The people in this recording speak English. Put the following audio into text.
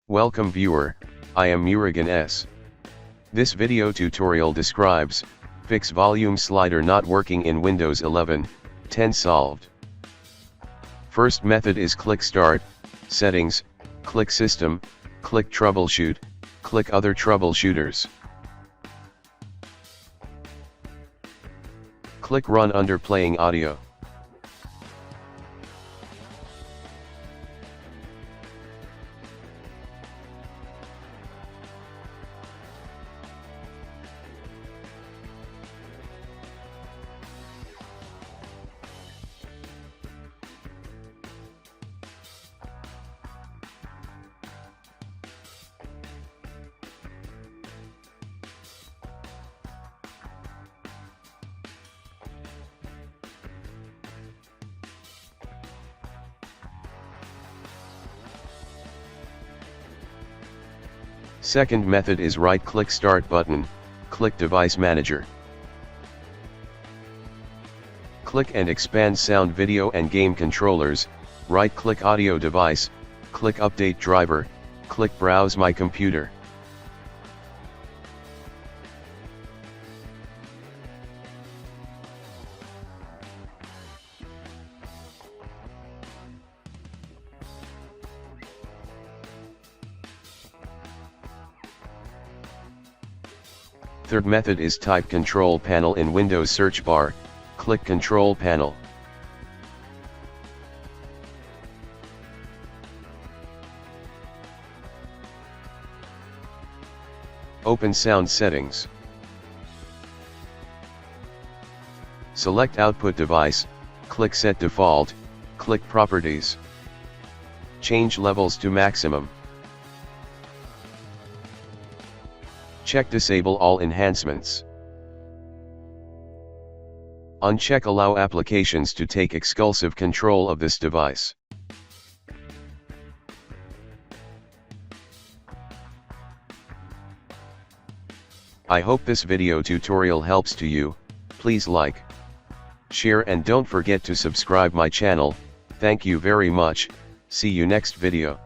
Welcome viewer, I am Murugan S. This video tutorial describes, fix volume slider not working in Windows 11, 10 solved. First method is click Start, Settings, click System, click Troubleshoot, click Other Troubleshooters. Click Run under Playing Audio. Second method is right-click Start button, click Device Manager. Click and expand Sound, Video and Game Controllers, right-click Audio Device, click Update Driver, click Browse My Computer. Third method is type Control Panel in Windows search bar, click Control Panel. Open Sound Settings. Select Output Device, click Set Default, click Properties. Change levels to maximum. Check Disable all enhancements. Uncheck Allow applications to take exclusive control of this device. I hope this video tutorial helps to you. Please like, share and don't forget to subscribe my channel. Thank you very much. See you next video.